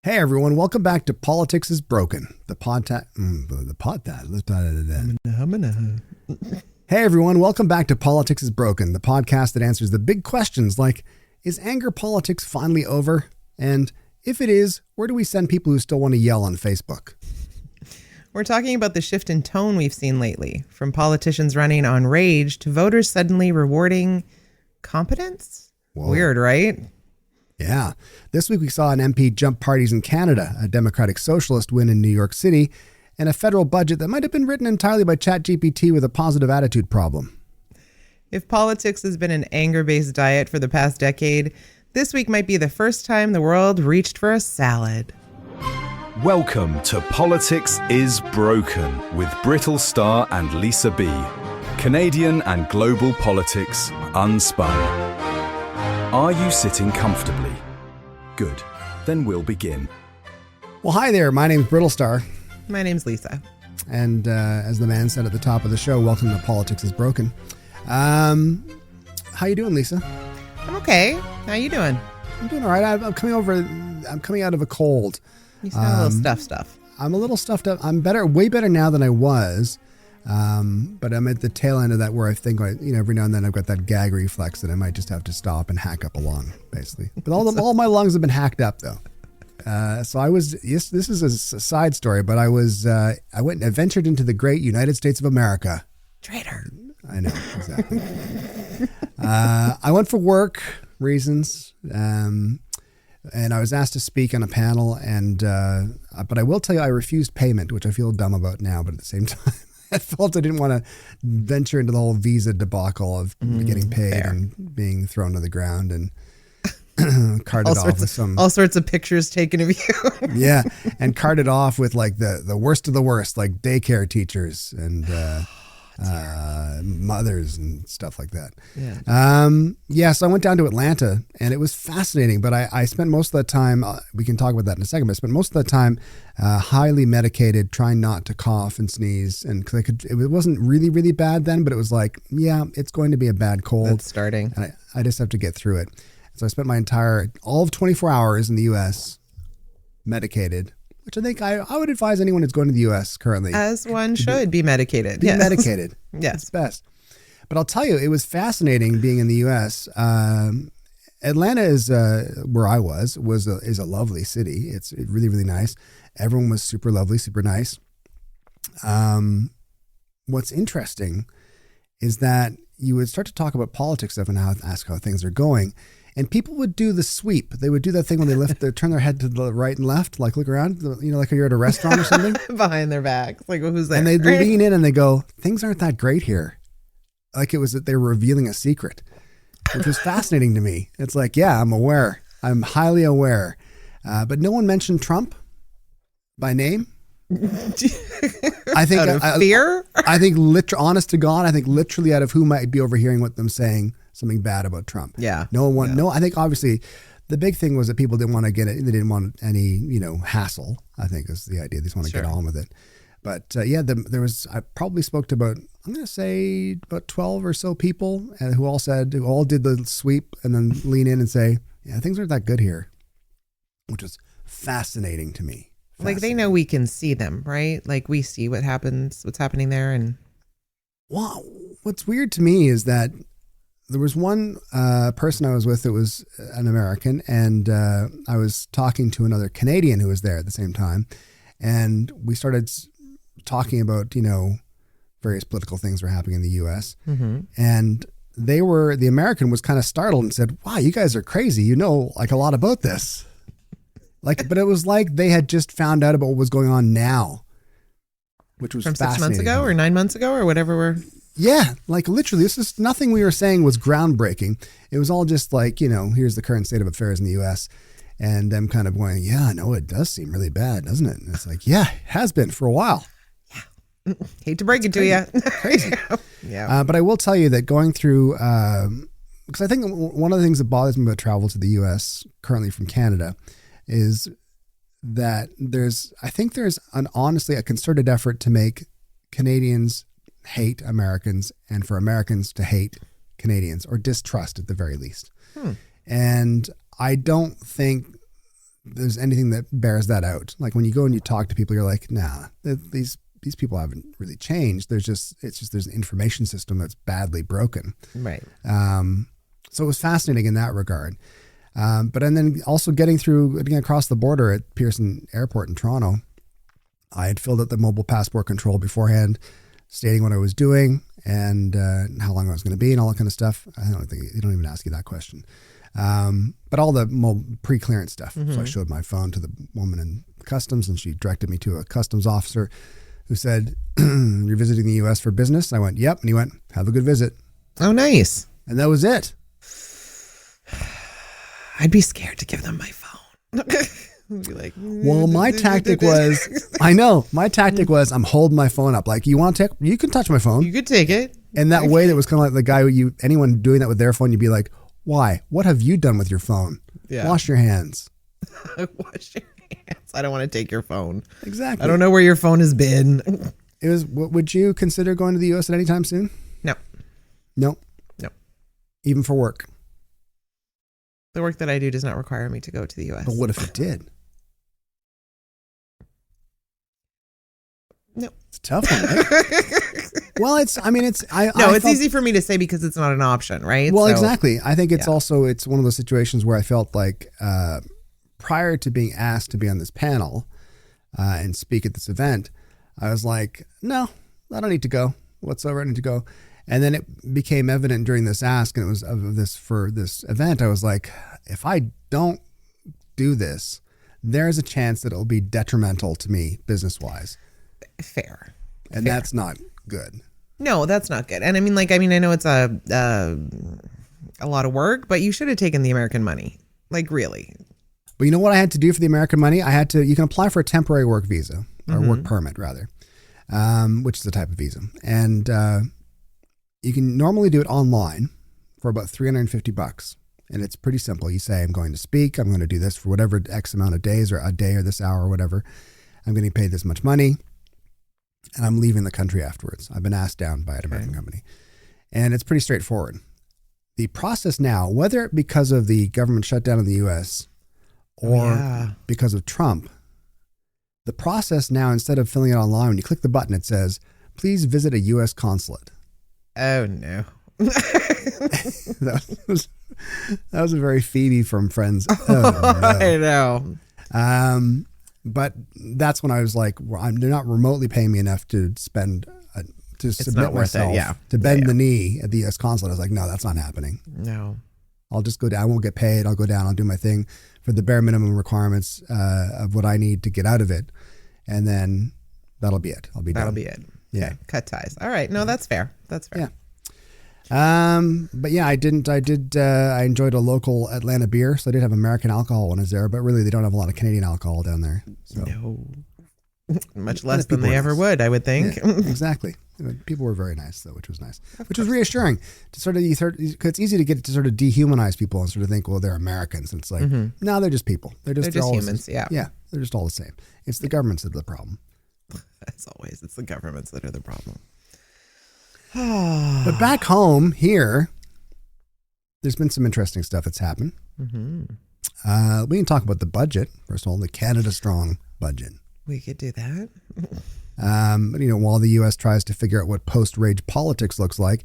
Hey everyone, welcome back to Politics is Broken, Hey everyone, welcome back to Politics is Broken, the podcast that answers the big questions like, is anger politics finally over? And if it is, where do we send people who still want to yell on Facebook? We're talking about the shift in tone we've seen lately, from politicians running on rage to voters suddenly rewarding competence? Whoa. Weird, right? Yeah. This week we saw an MP jump parties in Canada, a Democratic Socialist win in New York City, and a federal budget that might have been written entirely by ChatGPT with a positive attitude problem. If politics has been an anger-based diet for the past decade, this week might be the first time the world reached for a salad. Welcome to Politics is Broken with Brittlestar and Lisa B. Canadian and global politics unspun. Are you sitting comfortably? Good. Then we'll begin. Well, hi there. My name's Brittlestar. My name's Lisa. And as the man said at the top of the show, welcome to Politics is Broken. How you doing, Lisa? I'm okay. How you doing? I'm doing all right. I'm coming out of a cold. You sound a little stuffed. I'm a little stuffed up. I'm way better now than I was. But I'm at the tail end of that where I think, every now and then I've got that gag reflex that I might just have to stop and hack up a lung, basically. But all my lungs have been hacked up, though. So I was, yes, this is a side story, but I ventured into the great United States of America. Traitor. I know, exactly. I went for work reasons, and I was asked to speak on a panel, but I will tell you I refused payment, which I feel dumb about now, but at the same time, I felt I didn't want to venture into the whole visa debacle of getting paid and being thrown to the ground and carted off with all sorts of pictures taken of you. Yeah, and carted off with like the worst of the worst, like daycare teachers and mothers and stuff like that. Yeah. So I went down to Atlanta and it was fascinating, but I spent most of the time, we can talk about that in a second, but I spent most of the time highly medicated, trying not to cough and sneeze. And cause it wasn't really, really bad then, but it was like, yeah, it's going to be a bad cold. That's starting. And I just have to get through it. So I spent all of 24 hours in the U.S. medicated, which I think I would advise anyone who's going to the U.S. currently. As one should be medicated. Be medicated. Yes. It's best. But I'll tell you, it was fascinating being in the U.S. Atlanta is, where I is a lovely city. It's really, really nice. Everyone was super lovely, super nice. What's interesting is that you would start to talk about politics stuff and ask how things are going. And people would do the sweep. They would do that thing when they turn their head to the right and left, like look around, like you're at a restaurant or something. Behind their back. Like, well, who's there? And they lean in and they go, things aren't that great here. Like it was that they were revealing a secret, which was fascinating to me. It's like, yeah, I'm aware. I'm highly aware. But no one mentioned Trump by name. I think out of fear? I think honest to God, I think literally out of who might be overhearing what them saying something bad about Trump. Yeah. No, I think obviously the big thing was that people didn't want to get it. They didn't want any, hassle, I think is the idea. They just want to get on with it. But I probably spoke to about 12 or so people who all did the sweep and then lean in and say, yeah, things aren't that good here, which was fascinating to me. Like they know we can see them, right? Like we see what's happening there. And well, what's weird to me is that there was one person I was with that was an American, and I was talking to another Canadian who was there at the same time, and we started talking about various political things were happening in the U.S. And the American was kind of startled and said, "Wow, you guys are crazy! Like a lot about this." But it was like they had just found out about what was going on now, which was from fascinating. 6 months ago or 9 months ago or whatever Yeah, like literally, this is nothing we were saying was groundbreaking. It was all just like, here's the current state of affairs in the U.S. And them kind of going, yeah, no, it does seem really bad, doesn't it? And it's like, yeah, it has been for a while. Yeah. Hate to break it to you. Crazy. Yeah. But I will tell you that going through, because I think one of the things that bothers me about travel to the U.S. currently from Canada is that there's honestly a concerted effort to make Canadians hate Americans and for Americans to hate Canadians or distrust at the very least. And I don't think there's anything that bears that out. Like when you go and you talk to people, you're like, nah, these people haven't really changed. There's an information system that's badly broken. Right. So it was fascinating in that regard. And then also getting across the border at Pearson Airport in Toronto, I had filled out the mobile passport control beforehand, stating what I was doing and how long I was going to be and all that kind of stuff. I don't think they don't even ask you that question. But all the pre-clearance stuff. Mm-hmm. So I showed my phone to the woman in customs and she directed me to a customs officer who said, "You're visiting the U.S. for business?" I went, "Yep." And he went, "Have a good visit." Oh, nice. And that was it. I'd be scared to give them my phone. I'd be like, well, my tactic was, I'm holding my phone up. Like, you can touch my phone. You could take it. And that way, that was kind of like the guy anyone doing that with their phone, you'd be like, why? What have you done with your phone? Yeah. Wash your hands. Wash your hands. I don't want to take your phone. Exactly. I don't know where your phone has been. Would you consider going to the U.S. at any time soon? No. No? No. Even for work? The work that I do does not require me to go to the U.S. But what if it did? No. It's a tough one, right? Well, it's easy for me to say because it's not an option, right? Well, exactly. I think it's one of those situations where I felt like prior to being asked to be on this panel and speak at this event, I was like, no, I don't need to go whatsoever. I need to go. And then it became evident during this ask, and it was for this event, I was like, if I don't do this, there's a chance that it'll be detrimental to me business-wise. Fair. And that's not good. No, that's not good. And I know it's a lot of work, but you should have taken the American money. Like, really. But you know what I had to do for the American money? You can apply for a temporary work visa, or work permit rather, which is a type of visa. And you can normally do it online for about $350. And it's pretty simple. You say, I'm going to speak. I'm going to do this for whatever X amount of days or a day or this hour or whatever. I'm getting paid this much money. And I'm leaving the country afterwards. I've been asked down by an American company. And it's pretty straightforward. The process now, whether because of the government shutdown in the U.S. or because of Trump, the process now, instead of filling it online, when you click the button, it says, please visit a U.S. consulate. Oh, no. that was a very Phoebe from Friends. Oh, no. I know. But that's when I was like, they're not remotely paying me enough to spend, to submit myself, to bend the knee at the U.S. consulate. I was like, no, that's not happening. No. I'll just go down. I won't get paid. I'll go down. I'll do my thing for the bare minimum requirements of what I need to get out of it. And then that'll be it. That'll be it. Yeah. Okay. Cut ties. All right. No, that's fair. That's fair. Yeah. But yeah, I enjoyed a local Atlanta beer. So I did have American alcohol when I was there, but really they don't have a lot of Canadian alcohol down there. So. No. Much less than they ever would, I would think. Yeah, exactly. People were very nice though, which was nice, which was reassuring to sort of, it's easy to get to sort of dehumanize people and sort of think, well, they're Americans. And it's like, no, they're just people. They're just humans. Yeah. Yeah. They're just all the same. It's the governments that are the problem. As always, it's the governments that are the problem. But back home here, there's been some interesting stuff that's happened. Mm-hmm. We can talk about the budget. First of all, the Canada Strong budget. We could do that. But, while the U.S. tries to figure out what post-rage politics looks like,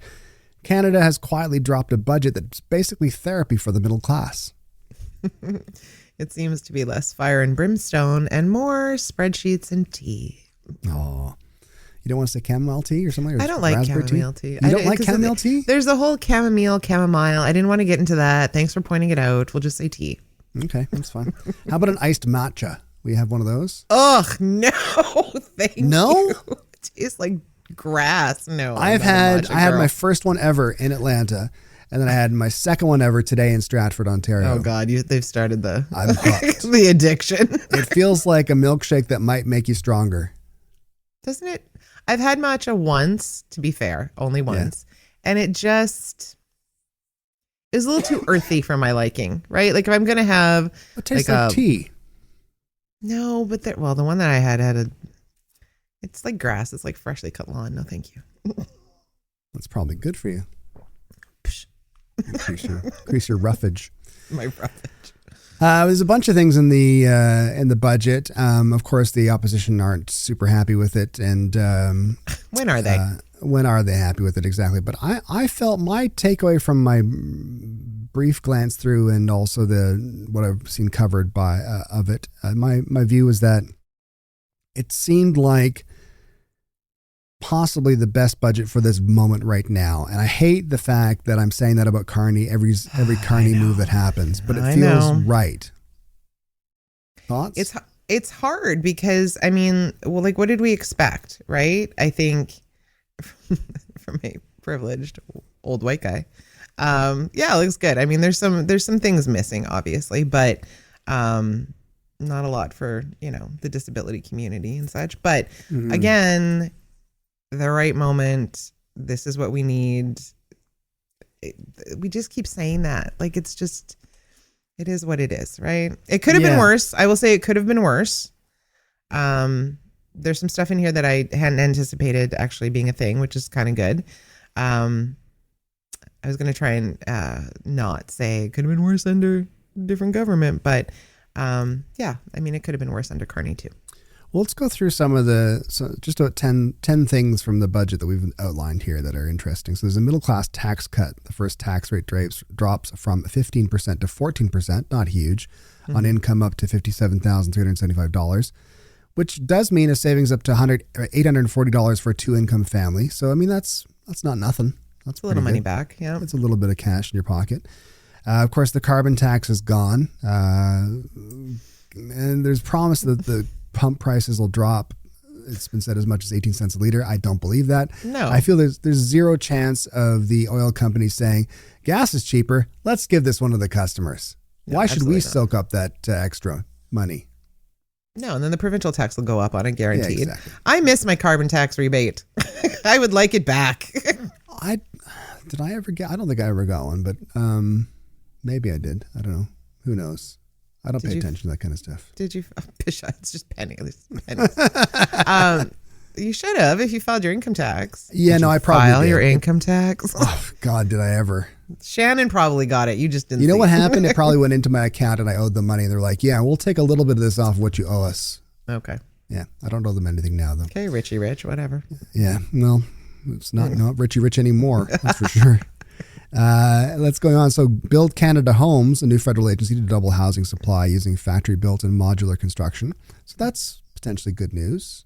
Canada has quietly dropped a budget that's basically therapy for the middle class. It seems to be less fire and brimstone and more spreadsheets and tea. Oh, you don't want to say chamomile tea or something? I don't like chamomile tea. You don't like chamomile tea? There's a whole chamomile. I didn't want to get into that. Thanks for pointing it out. We'll just say tea. Okay, that's fine. How about an iced matcha? We have one of those? Ugh, no. Thank you. It tastes like grass. No. I had my first one ever in Atlanta, and then I had my second one ever today in Stratford, Ontario. Oh God, they've started I'm hooked. the addiction. It feels like a milkshake that might make you stronger. Doesn't it? I've had matcha once, to be fair, only once. Yeah. And it just is a little too earthy for my liking, right? Like if I'm going to have... It tastes like tea. No, but the one that I had it's like grass. It's like freshly cut lawn. No, thank you. That's probably good for you. Increase your roughage. My roughage. There's a bunch of things in the budget. Of course, the opposition aren't super happy with it, and When are they? When are they happy with it exactly? But I felt my takeaway from my brief glance through, and also what I've seen covered of it. My view is that it seemed like possibly the best budget for this moment right now. And I hate the fact that I'm saying that about Carney every Carney move that happens, but it feels right. Thoughts? It's hard because, I mean, well, like, what did we expect, right? I think from a privileged old white guy, it looks good. I mean, there's some things missing, obviously, but not a lot for, the disability community and such. But again, the right moment, this is what we need. We just keep saying that. Like, it is what it is, right? It could have been worse. I will say it could have been worse. There's some stuff in here that I hadn't anticipated actually being a thing, which is kind of good. I was going to try and not say it could have been worse under different government, but I mean, it could have been worse under Carney too. Well, let's go through just about 10 things from the budget that we've outlined here that are interesting. So there's a middle class tax cut. The first tax rate drops from 15% to 14%, not huge, on income up to $57,375, which does mean a savings up to $840 for a 2-income family. So, I mean, that's not nothing. That's a little money back. Yeah. It's a little bit of cash in your pocket. Of course, the carbon tax is gone. And there's promise that the pump prices will drop. It's been said as much as 18 cents a liter. I don't believe that. No. I feel there's zero chance of the oil companies saying gas is cheaper. Let's give this one to the customers. No, why should we not. soak up that extra money? No, and then the provincial tax will go up on it, guaranteed. Yeah, exactly. I miss my carbon tax rebate. I would like it back. I don't think I ever got one, but maybe I did. I don't know. Who knows? I don't pay attention to that kind of stuff. Did you? It's just pennies. You should have if you filed your income tax. Yeah, no, I probably file did. your income tax. Oh, God, did I ever? Shannon probably got it. You just didn't. You know see what it. happened? It probably went into my account and I owed them money. And they're like, yeah, we'll take a little bit of this off what you owe us. Okay. Yeah, I don't owe them anything now, though. Okay, Richie Rich, whatever. Yeah, well, it's not Richie Rich anymore, that's for sure. Let's go on. So Build Canada Homes, a new federal agency to double housing supply using factory-built and modular construction. So that's potentially good news,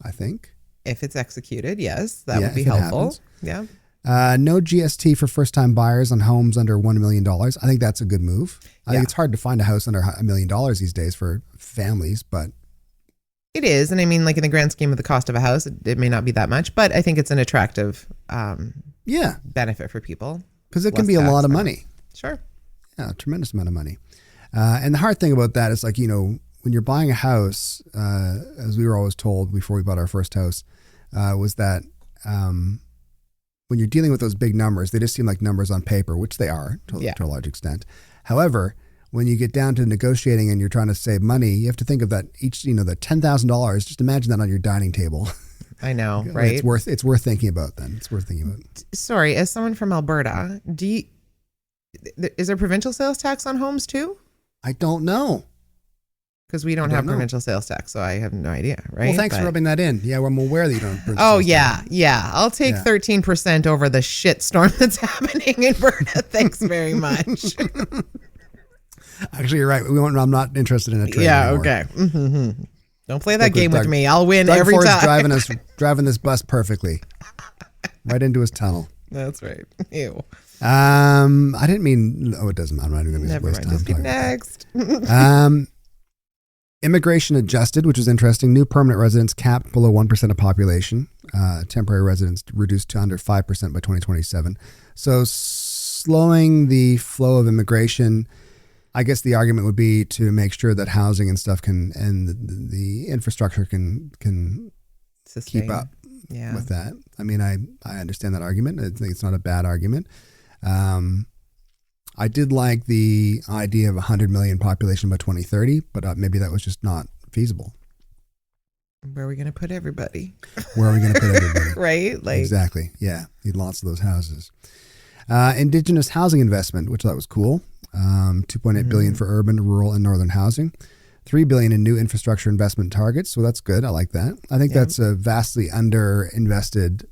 I think. If it's executed, yes, that would be if it helpful. happens. Yeah. No GST for first-time buyers on homes under $1 million. I think that's a good move. I think it's hard to find a house under $1 million these days for families, but... It is. And I mean, like in the grand scheme of the cost of a house, it may not be that much, but I think it's an attractive benefit for people. Because it can be a lot of money. Sure. Yeah, a tremendous amount of money. And the hard thing about that is, like, when you're buying a house, as we were always told before we bought our first house, was that when you're dealing with those big numbers, they just seem like numbers on paper, which they are to a large extent. However, when you get down to negotiating and you're trying to save money, you have to think of that each, the $10,000, just imagine that on your dining table. I know, right? It's worth thinking about then. It's worth thinking about. Sorry, as someone from Alberta, is there provincial sales tax on homes too? I don't know. Because we don't have provincial sales tax, so I have no idea, right? Well, thanks for rubbing that in. Yeah, well, I'm aware that you don't have Oh, yeah. I'll take 13% over the shitstorm that's happening in Alberta. Thanks very much. Actually, you're right. I'm not interested in a trade anymore. Okay. Mm-hmm. Don't play that game with me. I'll win Doug every Ford's time. driving this bus perfectly, right into his tunnel. That's right. Ew. I didn't mean. Oh, it doesn't matter. I'm not even going to waste time. Just get next. Immigration adjusted, which is interesting. New permanent residents capped below 1% of population. Temporary residents reduced to under 5% by 2027. So slowing the flow of immigration. I guess the argument would be to make sure that housing and stuff and the infrastructure can Sustain. keep up with that. I mean, I understand that argument. I think it's not a bad argument. I did like the idea of 100 million population by 2030, but maybe that was just not feasible. Where are we going to put everybody? Where are we going to put everybody? Right? Exactly. Yeah. Need lots of those houses. Indigenous housing investment, which I thought was cool. 2.8 billion for urban, rural, and northern housing. 3 billion in new infrastructure investment targets. So that's good. I like that. I think that's a vastly underinvested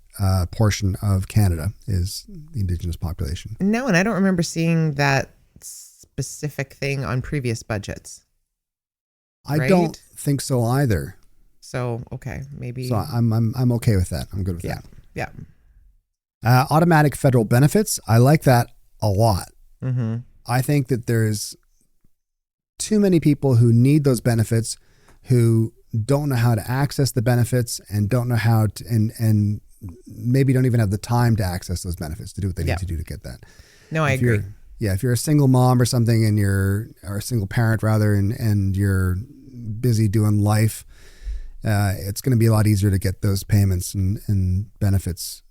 portion of Canada is the Indigenous population. No, and I don't remember seeing that specific thing on previous budgets. I don't think so either. So, okay, maybe. So I'm okay with that. I'm good with that. Yeah. Automatic federal benefits. I like that a lot. Mm-hmm. I think that there's too many people who need those benefits who don't know how to access the benefits and don't know how to, and maybe don't even have the time to access those benefits to do what they need to do to get that. No, I agree. If you're a single mom or something or a single parent rather, and you're busy doing life, it's going to be a lot easier to get those payments and benefits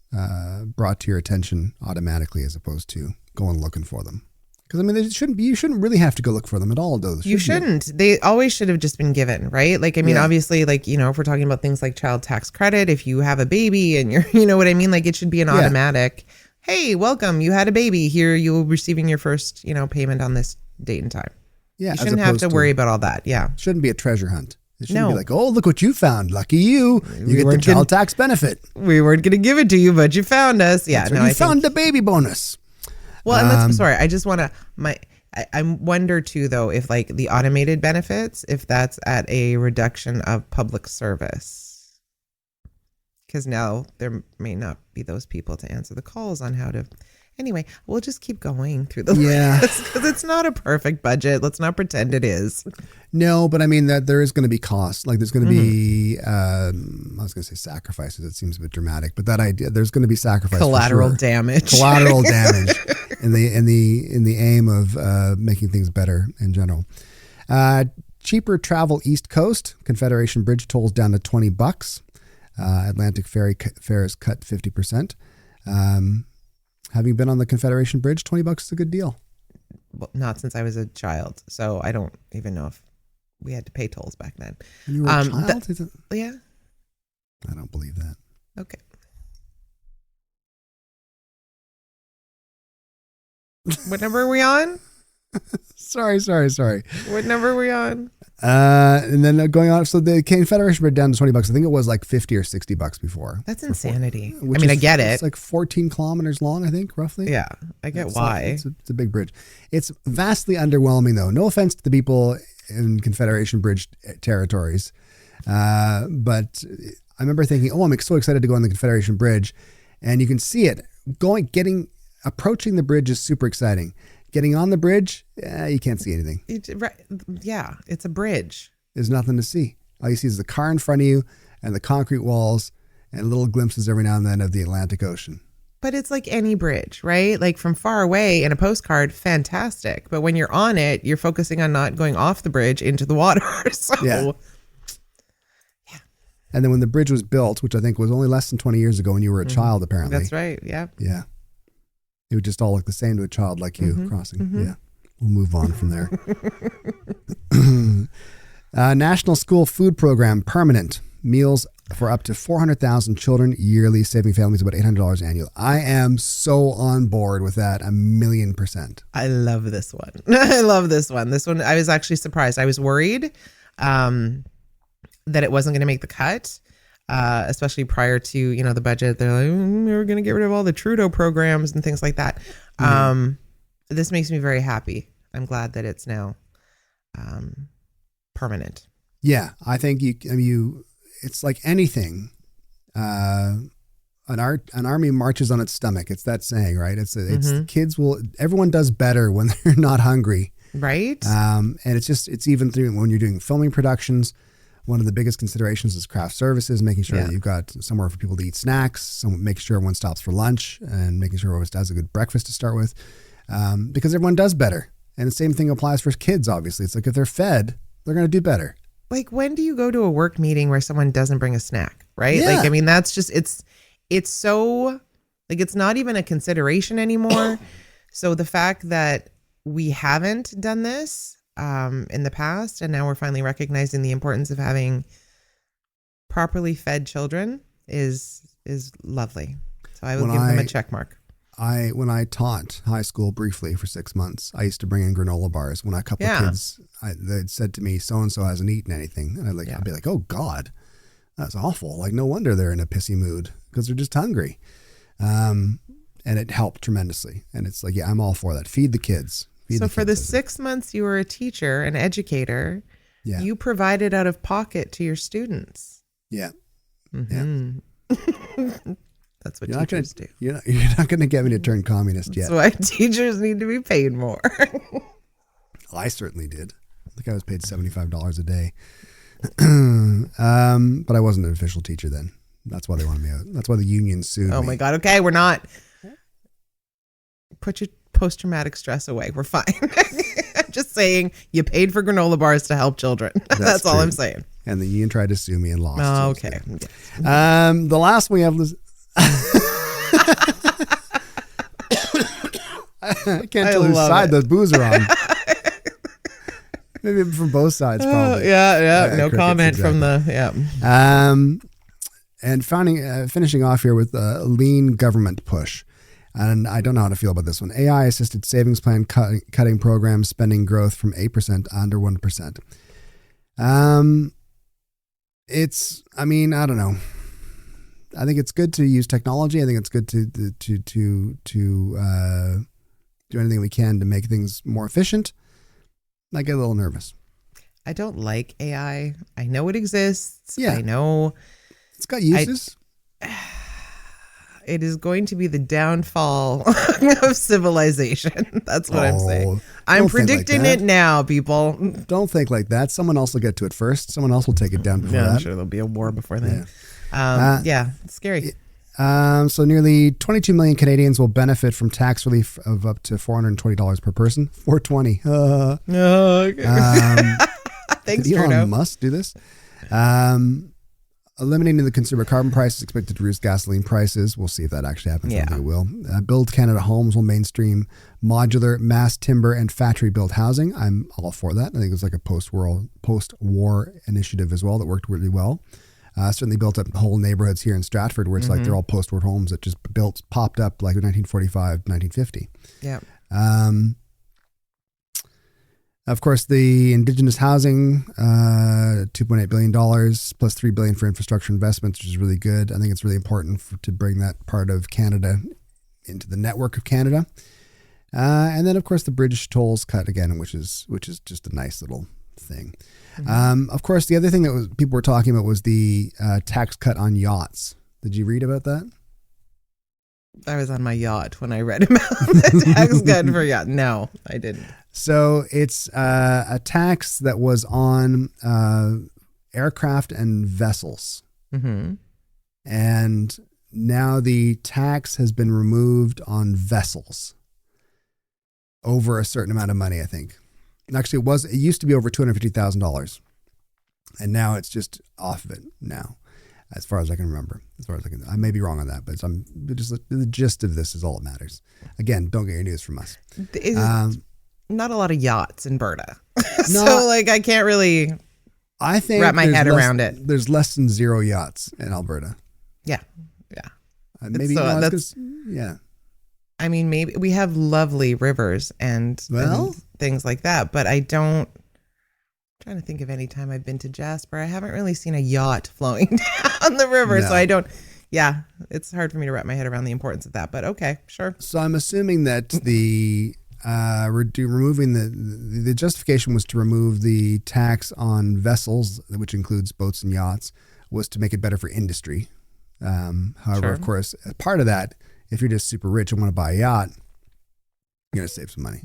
brought to your attention automatically as opposed to going looking for them. Because I mean, you shouldn't really have to go look for them at all, though. You shouldn't. They always should have just been given, right? Like, I mean, obviously, like, you know, if we're talking about things like child tax credit, if you have a baby and you're, you know what I mean? Like, it should be an automatic, hey, welcome, you had a baby. Here, you're receiving your first, you know, payment on this date and time. Yeah. You shouldn't have to worry about all that. Yeah. Shouldn't be a treasure hunt. It shouldn't be like, oh, look what you found. Lucky you. You get the child tax benefit. We weren't going to give it to you, but you found us. Yeah. No, you found the baby bonus. Well, and that's, sorry, I just want to, I wonder too, though, if like the automated benefits, if that's at a reduction of public service. Because now there may not be those people to answer the calls on how to. Anyway, we'll just keep going through the list because it's not a perfect budget. Let's not pretend it is. No, but I mean that there is going to be costs. Like there's going to be, I was going to say sacrifices. It seems a bit dramatic, but that idea, there's going to be sacrifice. Collateral damage. Collateral damage in the aim of making things better in general. Cheaper travel East Coast. Confederation Bridge tolls down to $20. Atlantic Ferry fares cut 50%. Having been on the Confederation Bridge, $20 is a good deal. Well, not since I was a child, so I don't even know if we had to pay tolls back then. When you were a child? Yeah. I don't believe that. Okay. What number are we on? Sorry. What number are we on? And then going on, so the Confederation Bridge down to $20. I think it was like $50 or $60 before. That's insanity. I mean, I get it. It's like 14 kilometers long, I think, roughly. Yeah, I get why. It's a big bridge. It's vastly underwhelming, though. No offense to the people in Confederation Bridge territories, but I remember thinking, "Oh, I'm so excited to go on the Confederation Bridge," and you can see it approaching the bridge is super exciting. Getting on the bridge, you can't see anything. Yeah, it's a bridge. There's nothing to see. All you see is the car in front of you and the concrete walls and little glimpses every now and then of the Atlantic Ocean. But it's like any bridge, right? Like from far away in a postcard, fantastic. But when you're on it, you're focusing on not going off the bridge into the water. So, yeah. And then when the bridge was built, which I think was only less than 20 years ago when you were a child, apparently. That's right. Yeah. Yeah. It would just all look the same to a child like you crossing. Mm-hmm. Yeah. We'll move on from there. National School Food Program, permanent. Meals for up to 400,000 children yearly, saving families about $800 annually. I am so on board with that 1,000,000%. I love this one. I love this one. This one, I was actually surprised. I was worried that it wasn't going to make the cut. Especially prior to, you know, the budget, they're like, we're going to get rid of all the Trudeau programs and things like that. This makes me very happy. I'm glad that it's now permanent. Yeah, I think it's like anything. An army marches on its stomach. It's that saying, right? It's everyone does better when they're not hungry. Right. And it's even through when you're doing filming productions. One of the biggest considerations is craft services, making sure that you've got somewhere for people to eat snacks, making sure everyone stops for lunch and making sure everyone has a good breakfast to start with, because everyone does better. And the same thing applies for kids, obviously. It's like if they're fed, they're going to do better. Like when do you go to a work meeting where someone doesn't bring a snack, right? Yeah. Like, I mean, that's just, it's so, like, it's not even a consideration anymore. So the fact that we haven't done this in the past, and now we're finally recognizing the importance of having properly fed children is lovely. So I will give them a check mark. when I taught high school briefly for 6 months, I used to bring in granola bars. When a couple of kids, they'd said to me, so-and-so hasn't eaten anything. And I'd be like, oh God, that's awful. Like, no wonder they're in a pissy mood because they're just hungry. And it helped tremendously. And it's like, yeah, I'm all for that. Feed the kids. So for the 6 months you were a teacher, an educator, you provided out of pocket to your students. Yeah. Mm-hmm. Yeah. That's what teachers do. You're not going to get me to turn communist yet. That's why teachers need to be paid more. Well, I certainly did. I think I was paid $75 a day. But I wasn't an official teacher then. That's why they wanted me out. That's why the union sued me. Oh my God. Okay, we're not. Put your post-traumatic stress away. We're fine. I'm just saying you paid for granola bars to help children. That's all I'm saying. And the union tried to sue me and lost. Oh, okay. Yes. The last one we have was... I can't tell whose side the booze are on. Maybe from both sides, probably. No comment from the And finishing off here with a lean government push. And I don't know how to feel about this one. AI assisted savings plan cutting program spending growth from 8% under 1%. I don't know. I think it's good to use technology. I think it's good to do anything we can to make things more efficient. I get a little nervous. I don't like AI. I know it exists. Yeah. I know it's got uses. It is going to be the downfall of civilization. That's what I'm saying. I'm predicting it now, people. Don't think like that. Someone else will get to it first. Someone else will take it down before that. I'm sure there'll be a war before then. It's scary. So nearly 22 million Canadians will benefit from tax relief of up to $420 per person. $420. Thanks, did Trudeau. Elon Musk do this? Eliminating the consumer carbon price is expected to reduce gasoline prices. We'll see if that actually happens. I think it will. Build Canada Homes will mainstream modular, mass timber, and factory-built housing. I'm all for that. I think it was like a post-war initiative as well that worked really well. Certainly built up whole neighborhoods here in Stratford where it's like they're all post-war homes that just popped up like in 1945, 1950. Yeah. Of course, the Indigenous housing, $2.8 billion plus $3 billion for infrastructure investments, which is really good. I think it's really important to bring that part of Canada into the network of Canada. And then, of course, the British tolls cut again, which is just a nice little thing. Of course, the other thing that people were talking about was the tax cut on yachts. Did you read about that? I was on my yacht when I read about the tax cut for yacht. No, I didn't. So it's a tax that was on aircraft and vessels. Mm-hmm. And now the tax has been removed on vessels over a certain amount of money, I think. Actually, it used to be over $250,000. And now it's just off of it now, as far as I can remember. I may be wrong on that, but the gist of this is all that matters. Again, don't get your news from us. Not a lot of yachts in Berta. So I can't really wrap my head around it. There's less than 0 yachts in Alberta. Yeah. Maybe I mean, maybe we have lovely rivers and things like that, but I'm trying to think of any time I've been to Jasper. I haven't really seen a yacht flowing down the river, so I don't. Yeah, it's hard for me to wrap my head around the importance of that, but okay, sure. So I'm assuming that the removing the justification was to remove the tax on vessels, which includes boats and yachts, was to make it better for industry. However, of course, as part of that, if you're just super rich and want to buy a yacht, you're going to save some money.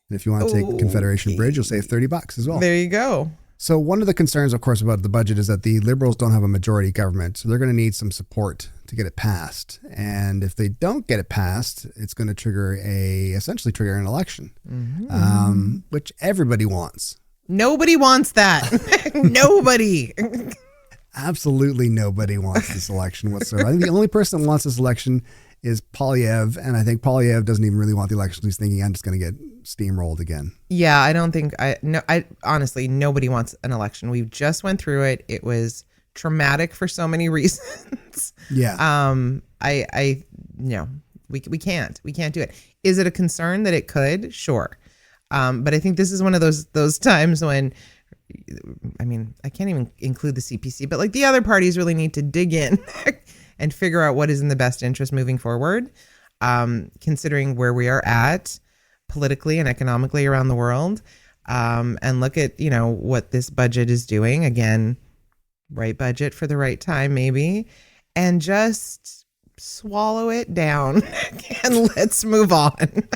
And if you want to take Confederation Bridge, you'll save $30 as well. There you go. So one of the concerns, of course, about the budget is that the Liberals don't have a majority government. So they're going to need some support to get it passed. And if they don't get it passed, it's going to essentially trigger an election, which everybody wants. Nobody wants that. Nobody. Absolutely nobody wants this election whatsoever. I think the only person that wants this election is Polyev, and I think Polyev doesn't even really want the election. He's thinking, I'm just going to get steamrolled again. Yeah, I don't think I honestly, nobody wants an election. We just went through it. It was traumatic for so many reasons. Yeah. I no, we can't do it. Is it a concern that it could? Sure. But I think this is one of those times when, I mean, I can't even include the CPC, but like the other parties really need to dig in and figure out what is in the best interest moving forward, considering where we are at politically and economically around the world, and look at, what this budget is doing. Again, right budget for the right time, maybe, and just swallow it down and let's move on.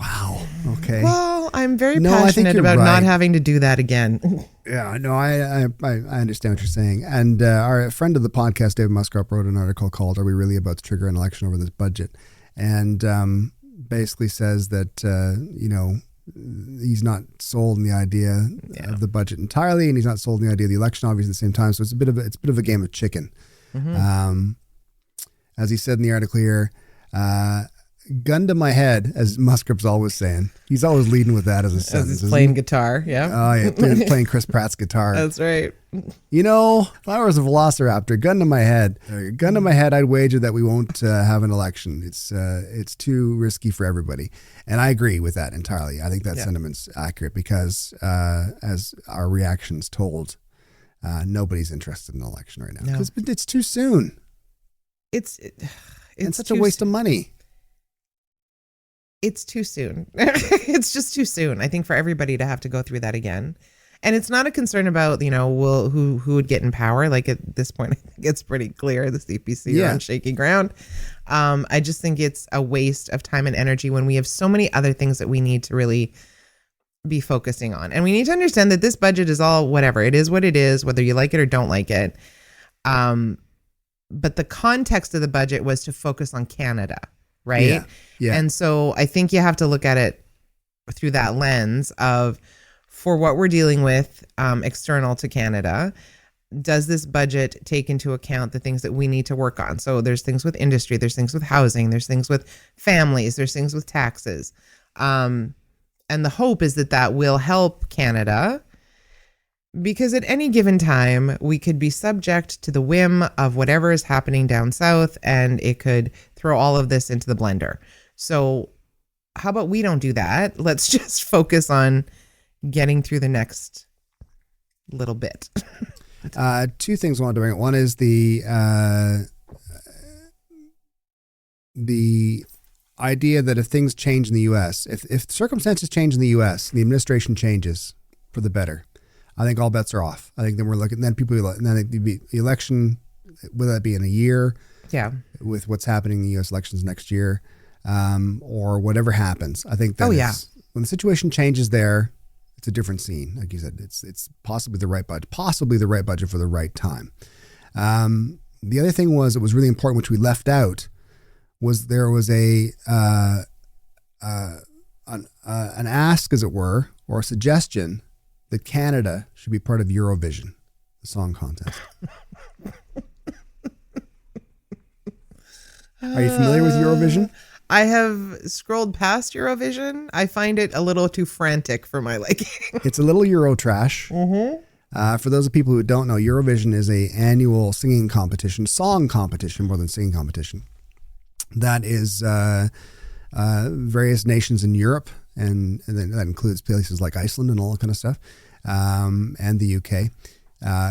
Wow. Okay. Well, I'm very No, I think passionate you're about right. not having to do that again. Yeah, no, I understand what you're saying. And our friend of the podcast, David Musgrove, wrote an article called "Are We Really About to Trigger an Election Over This Budget?" And basically says that he's not sold in the idea of the budget entirely, and he's not sold in the idea of the election, obviously, at the same time. So it's a bit of a game of chicken. Mm-hmm. As he said in the article here, gun to my head, as Musgrave's always saying. He's always leading with that as a sentence. As he's playing guitar, yeah. Oh, yeah, playing Chris Pratt's guitar. That's right. If I was a velociraptor, gun to my head, I'd wager that we won't have an election. It's too risky for everybody. And I agree with that entirely. I think that sentiment's accurate because, as our reactions told, nobody's interested in an election right now. Because it's too soon. It's such a waste of money. It's too soon. It's just too soon, I think, for everybody to have to go through that again. And it's not a concern about, who would get in power. Like at this point, I think it's pretty clear the CPC are on shaky ground. I just think it's a waste of time and energy when we have so many other things that we need to really be focusing on. And we need to understand that this budget is all whatever. It is what it is, whether you like it or don't like it. But the context of the budget was to focus on Canada. Right. Yeah. And so I think you have to look at it through that lens of, for what we're dealing with external to Canada, does this budget take into account the things that we need to work on? So there's things with industry, there's things with housing, there's things with families, there's things with taxes. And the hope is that will help Canada, because at any given time, we could be subject to the whim of whatever is happening down south, and it could throw all of this into the blender. So how about we don't do that? Let's just focus on getting through the next little bit. Two things I wanted to bring up. One is the idea that if things change in the U.S., if circumstances change in the U.S., the administration changes for the better, I think all bets are off. I think then we're looking, then the election, whether that be in a year, with what's happening in the U.S. elections next year, or whatever happens. I think that when the situation changes there, it's a different scene. Like you said, it's possibly the right budget for the right time. The other thing it was really important, which we left out, was there was an ask, as it were, or a suggestion that Canada should be part of Eurovision, the song contest. Are you familiar with Eurovision? I have scrolled past Eurovision. I find it a little too frantic for my liking. It's a little Euro trash. Mm-hmm. For those of people who don't know, Eurovision is an annual singing competition, song competition more than singing competition. That is various nations in Europe, and then that includes places like Iceland and all that kind of stuff, and the UK,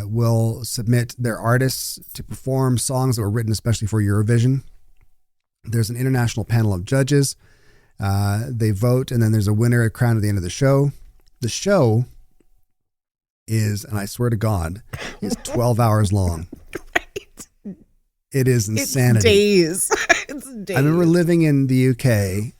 will submit their artists to perform songs that were written especially for Eurovision. There's an international panel of judges. They vote, and then there's a winner crowned at the end of the show. The show is, and I swear to God, is 12 hours long. Right. It is insanity. It's days. I remember living in the UK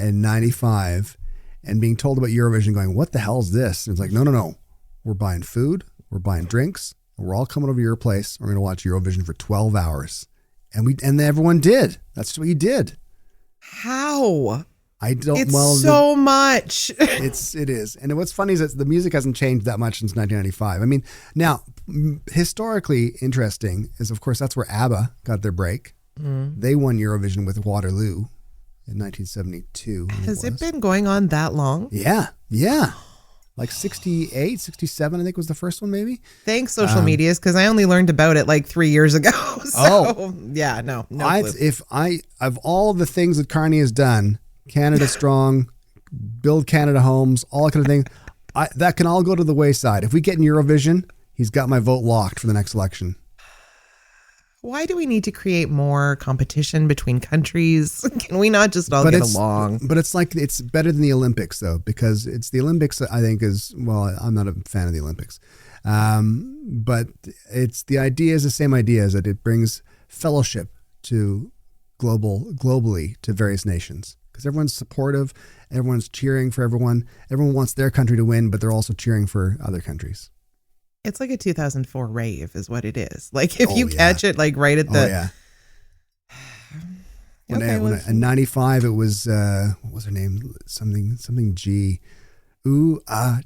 in 95 and being told about Eurovision, going, what the hell is this? And it's like, no. We're buying food. We're buying drinks. And we're all coming over to your place. We're going to watch Eurovision for 12 hours. And everyone did. That's what you did. How? I don't. It's so much. It is. And what's funny is that the music hasn't changed that much since 1995. I mean, now historically interesting is, of course, that's where ABBA got their break. Mm. They won Eurovision with Waterloo in 1972. Has it been going on that long? Yeah. like 68, 67, I think was the first one, maybe. Thanks, social medias, because I only learned about it like 3 years ago. So, yeah, no clue. If of all the things that Carney has done, Canada Strong, Build Canada Homes, all that kind of thing, that can all go to the wayside. If we get in Eurovision, he's got my vote locked for the next election. Why do we need to create more competition between countries? Can we not just all get along? But it's like, it's better than the Olympics, though, because it's the Olympics that I think is, well, I'm not a fan of the Olympics. But it's the idea is the same idea, is that it brings fellowship to globally to various nations, because everyone's supportive, everyone's cheering for everyone wants their country to win, but they're also cheering for other countries. It's like a 2004 rave is what it is. Like if you catch it like right at the... In 95, it was, what was her name? Something G. Ooh,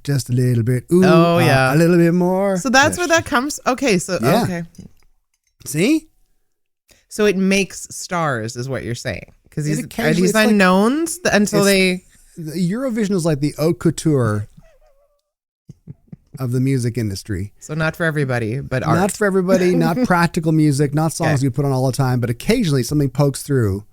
just a little bit. Ooh, a little bit more. So that's where that comes. Okay, so, okay. See? So it makes stars is what you're saying. Because these unknowns until they... Eurovision is like the haute couture of the music industry. So not for everybody, but art. Not for everybody, not practical music, not songs you put on all the time, but occasionally something pokes through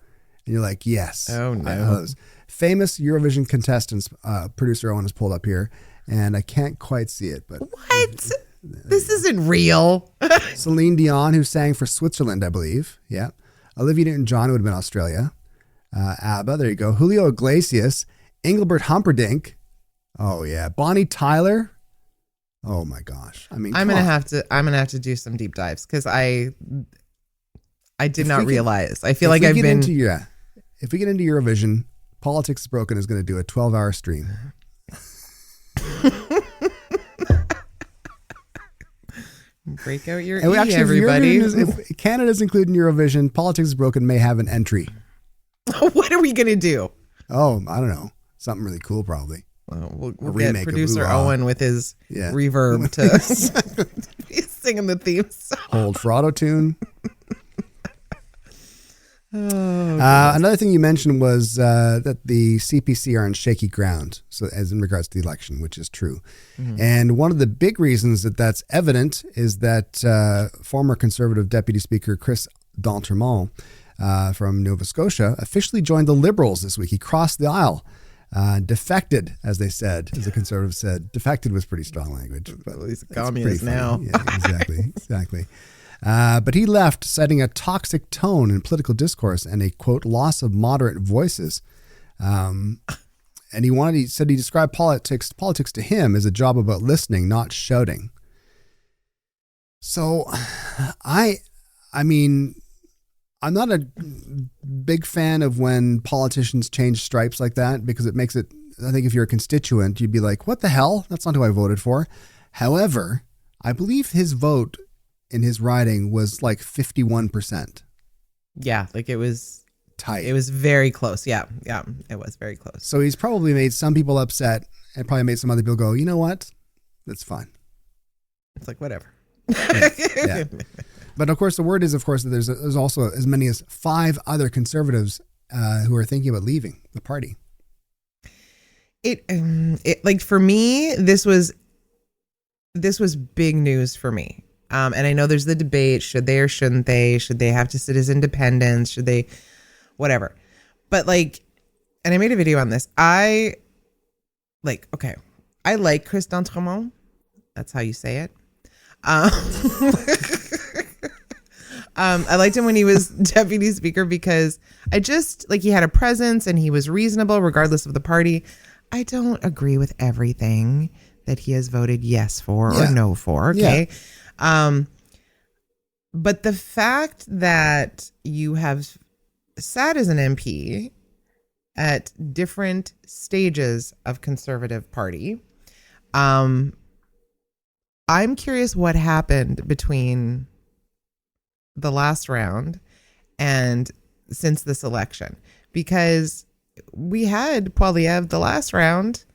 and you're like, yes. Oh, no. Famous Eurovision contestants, producer Owen has pulled up here, and I can't quite see it. But what? This isn't real. Celine Dion, who sang for Switzerland, I believe. Yeah. Olivia Newton-John, who would have been Australia. ABBA, there you go. Julio Iglesias, Engelbert Humperdinck. Oh, yeah. Bonnie Tyler. Oh my gosh! I mean, I'm gonna have to do some deep dives because I did not realize. I feel like I've been if we get into Eurovision, Politics is Broken is going to do a 12-hour stream. Break out your everybody. If Canada's included in Eurovision, Politics is Broken may have an entry. What are we gonna do? Oh, I don't know. Something really cool, probably. We'll get producer Owen with his reverb to he's singing the theme song. Hold for auto tune. Another thing you mentioned was that the CPC are on shaky ground, so as in regards to the election, which is true. Mm-hmm. And one of the big reasons that that's evident is that former Conservative Deputy Speaker Chris d'Entremont from Nova Scotia officially joined the Liberals this week. He crossed the aisle. Defected, as they said, as the Conservatives said. Defected was pretty strong language. But well, he's a communist now. Yeah, exactly. But he left, citing a toxic tone in political discourse and a, quote, loss of moderate voices. And he said he described politics to him as a job about listening, not shouting. So I mean, I'm not a big fan of when politicians change stripes like that, because it makes it, I think if you're a constituent, you'd be like, what the hell? That's not who I voted for. However, I believe his vote in his riding was like 51%. Yeah, like it was tight. It was very close. Yeah, it was very close. So he's probably made some people upset and probably made some other people go, you know what? That's fine. It's like, whatever. Yeah. But of course, the word is, that there's also as many as 5 other Conservatives who are thinking about leaving the party. It like for me, this was big news for me. And I know there's the debate: should they or shouldn't they? Should they have to sit as independents? Should they, whatever? But like, and I made a video on this. I like Chris d'Entremont. That's how you say it. I liked him when he was deputy speaker because I just he had a presence and he was reasonable regardless of the party. I don't agree with everything that he has voted yes for or no for. Okay. Yeah. But the fact that you have sat as an MP at different stages of Conservative Party, I'm curious what happened between the last round and since this election, because we had Poilievre the last round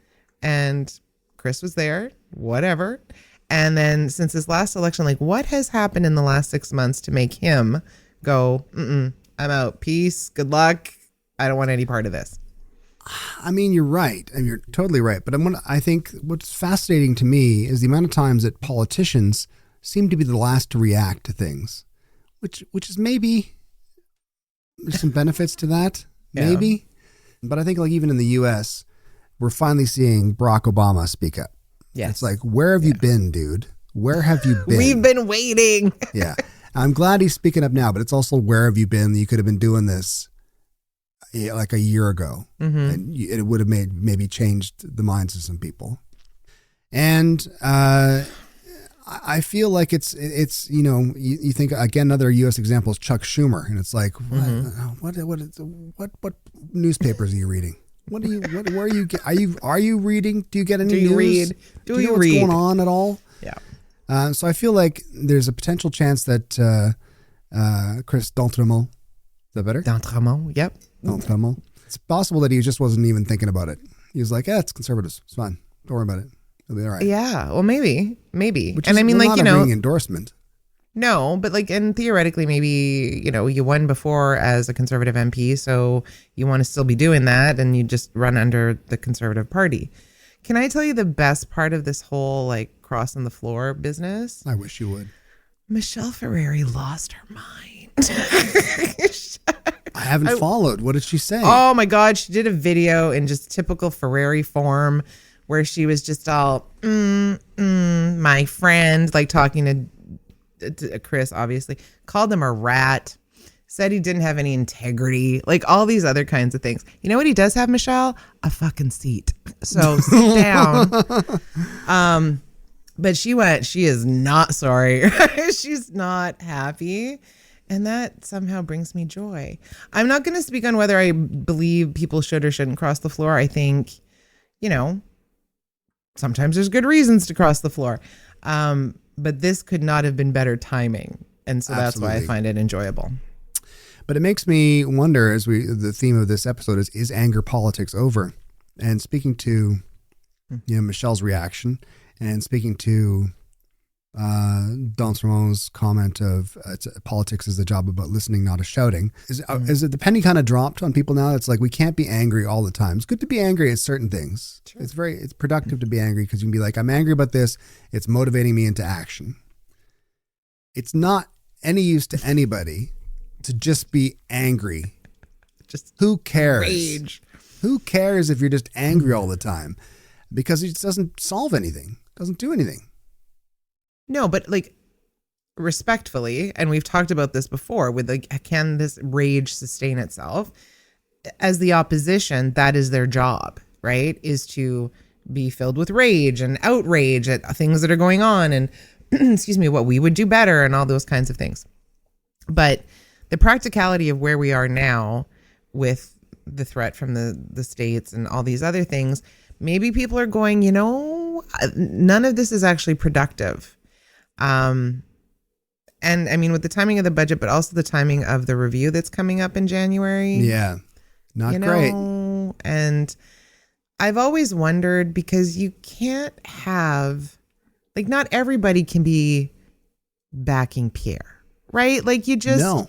and Chris was there, whatever. And then since his last election, what has happened in the last 6 months to make him go, I'm out, peace, good luck, I don't want any part of this? I mean, you're right. And you're totally right. But I think what's fascinating to me is the amount of times that politicians seem to be the last to react to things, which is maybe there's some benefits to that, maybe. But I think like even in the U.S., we're finally seeing Barack Obama speak up. Yes. It's like, where have you been, dude? Where have you been? We've been waiting. Yeah. I'm glad he's speaking up now, but it's also where have you been? You could have been doing this like a year ago, and it would have maybe changed the minds of some people. And I feel like it's you think again, another U.S. example is Chuck Schumer, and it's like what newspapers are you reading? Where are you reading? Do you get any news? Do you know what's going on at all? Yeah. So I feel like there's a potential chance that Chris D'Entremont, is that better? D'Entremont, yep. D'Entremont. It's possible that he just wasn't even thinking about it. He was like, it's conservatives. It's fine. Don't worry about it. It'll be all right. Yeah. Well, maybe. Which And is, I mean, not like, a ringing endorsement. No, but like, and theoretically, maybe, you won before as a conservative MP, so you want to still be doing that, and you just run under the Conservative Party. Can I tell you the best part of this whole like crossing the floor business? I wish you would. Michelle Ferreri lost her mind. I haven't followed. What did she say? Oh my God. She did a video in just typical Ferreri form where she was just all, my friend, like talking to Chris, obviously, called him a rat, said he didn't have any integrity, like all these other kinds of things. You know what he does have, Michelle? A fucking seat. So sit down. But she is not sorry. She's not happy. And that somehow brings me joy. I'm not going to speak on whether I believe people should or shouldn't cross the floor. I think, sometimes there's good reasons to cross the floor. But this could not have been better timing. And so that's why I find it enjoyable. But it makes me wonder, the theme of this episode is anger politics over? And speaking to, Michelle's reaction, and speaking to D'Entremont's comment of politics is the job about listening, not a shouting. Is it the penny kind of dropped on people now? It's like we can't be angry all the time. It's good to be angry at certain things. Sure. It's productive to be angry because you can be like, I'm angry about this. It's motivating me into action. It's not any use to anybody to just be angry. Just who cares? Rage. Who cares if you're just angry all the time? Because it doesn't solve anything. Doesn't do anything. No, but like respectfully, and we've talked about this before with like, can this rage sustain itself? As the opposition, that is their job, right? Is to be filled with rage and outrage at things that are going on and excuse me, what we would do better and all those kinds of things. But the practicality of where we are now with the threat from the states and all these other things, maybe people are going, none of this is actually productive. And I mean, with the timing of the budget, but also the timing of the review that's coming up in January. Yeah. Not great. And I've always wondered, because you can't have, like, not everybody can be backing Pierre, right? Like you join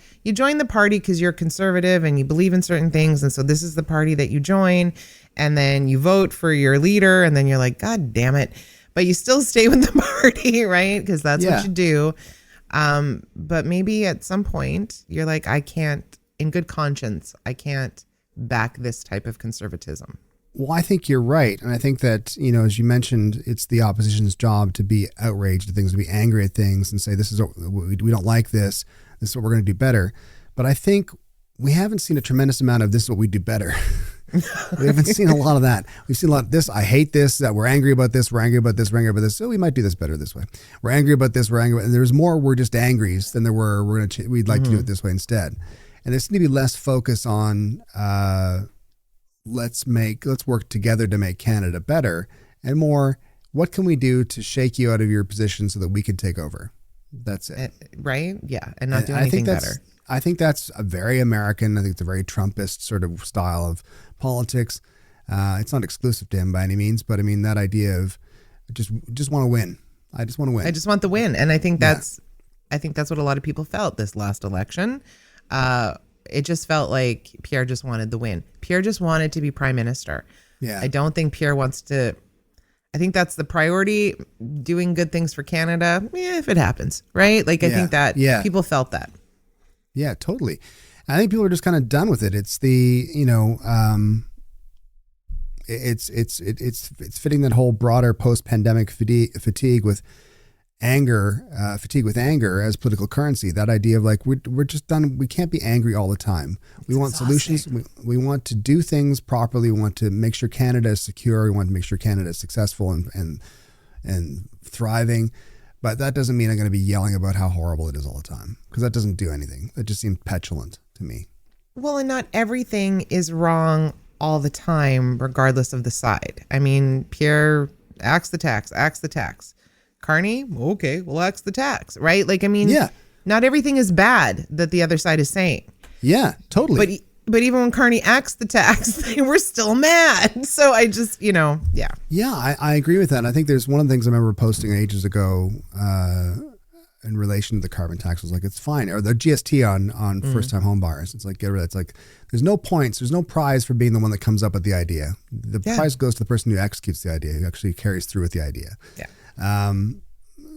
the party because you're conservative and you believe in certain things. And so this is the party that you join, and then you vote for your leader, and then you're like, God damn it. But you still stay with the party, right? Because that's what you do. But maybe at some point you're like, I can't, in good conscience, I can't back this type of conservatism. Well, I think you're right. And I think that, as you mentioned, it's the opposition's job to be outraged at things, to be angry at things and say, we don't like this. This is what we're going to do better. But I think we haven't seen a tremendous amount of this is what we do better. We haven't seen a lot of that. We've seen a lot of this. I hate this, that we're angry about this. We're angry about this. We're angry about this. So we might do this better this way. We're angry about this. We're angry. And there's more. We're just angries than there were. We'd like to do it this way instead. And there seems to be less focus on, let's work together to make Canada better, and more, what can we do to shake you out of your position so that we can take over? That's it. Right? Yeah. And not do anything better. I think that's a very American, I think it's a very Trumpist sort of style of politics. It's not exclusive to him by any means, but I mean, that idea of just want to win. I just want to win. I just want the win. And I think that's what a lot of people felt this last election. it just felt like Pierre just wanted the win. Pierre just wanted to be prime minister. Yeah. I don't think Pierre wants to. I think that's the priority, doing good things for Canada, if it happens, right? Like, I think that people felt that. Yeah, totally. I think people are just kind of done with it. It's the, it's fitting that whole broader post-pandemic fatigue with anger as political currency. That idea of like, we're just done. We can't be angry all the time. We want solutions. We want to do things properly. We want to make sure Canada is secure. We want to make sure Canada is successful and thriving. But that doesn't mean I'm going to be yelling about how horrible it is all the time, because that doesn't do anything. That just seems petulant to me. Well, and not everything is wrong all the time, regardless of the side. I mean, Pierre axe the tax. Carney, okay, we'll axe the tax, right? Like, I mean, not everything is bad that the other side is saying. Yeah, totally. But even when Carney axed the tax, they were still mad. So I just, Yeah, I agree with that. And I think there's one of the things I remember posting ages ago in relation to the carbon tax was like, it's fine. Or the GST on first-time home buyers. It's like, get rid of it. It's like, there's no points. There's no prize for being the one that comes up with the idea. The prize goes to the person who executes the idea, who actually carries through with the idea. Yeah.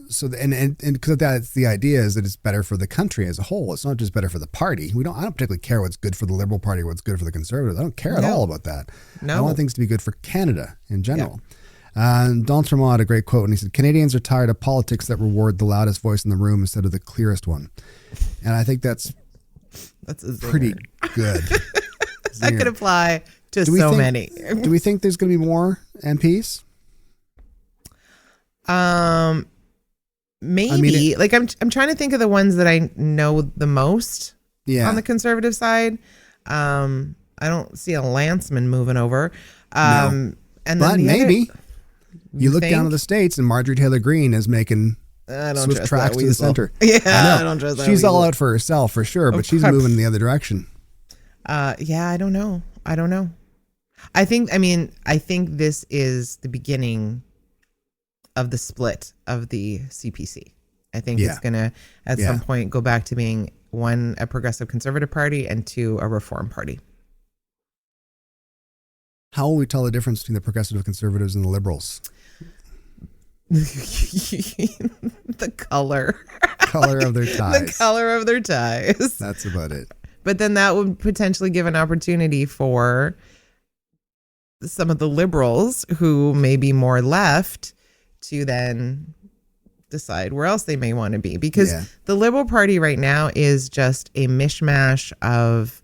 So and because that's the idea is that it's better for the country as a whole. It's not just better for the party. I don't particularly care what's good for the Liberal Party or what's good for the Conservatives. I don't care at all about that. No. I want things to be good for Canada in general. Don Tremont had a great quote when he said, "Canadians are tired of politics that reward the loudest voice in the room instead of the clearest one." And I think that's pretty good. That could apply to so many. Do we think there's going to be more MPs? Maybe. I'm trying to think of the ones that I know the most on the Conservative side. I don't see a Lanceman moving over. No. But maybe you look down to the States and Marjorie Taylor Greene is making swift tracks to the center. Yeah, I don't trust that. She's all out for herself for sure, but she's moving in the other direction. I don't know. I think this is the beginning of the split of the CPC. I think it's going to, at some point, go back to being one, a progressive conservative party, and two, a reform party. How will we tell the difference between the progressive conservatives and the liberals? The color of their ties. The color of their ties. That's about it. But then that would potentially give an opportunity for some of the liberals who may be more left to then decide where else they may want to be. Because the Liberal Party right now is just a mishmash of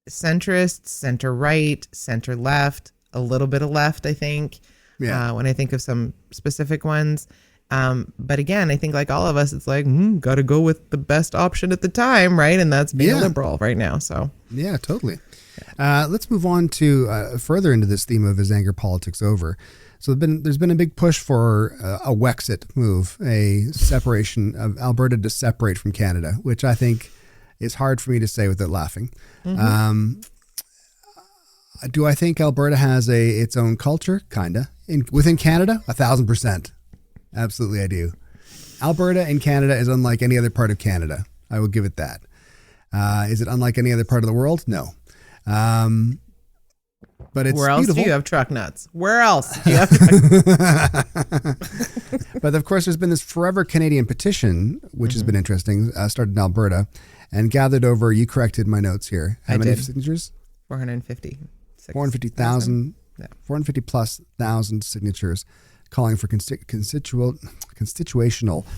centrist, center right, center left, a little bit of left, I think, when I think of some specific ones. But again, I think like all of us, it's like, got to go with the best option at the time, right? And that's being a liberal right now. So yeah, totally. Let's move on to further into this theme of is anger politics over? So there's been a big push for a Wexit move, a separation of Alberta to separate from Canada, which I think is hard for me to say without laughing. Mm-hmm. Do I think Alberta has its own culture? Kinda. Within Canada, 1,000%. Absolutely, I do. Alberta in Canada is unlike any other part of Canada. I will give it that. Is it unlike any other part of the world? No. But it's where else beautiful. do you have truck nuts? Where else do you have truck nuts? But of course, there's been this Forever Canadian petition, which has been interesting, started in Alberta and gathered over, you corrected my notes here. How many signatures? 450. 450,000, 450 plus thousand signatures calling for constitutional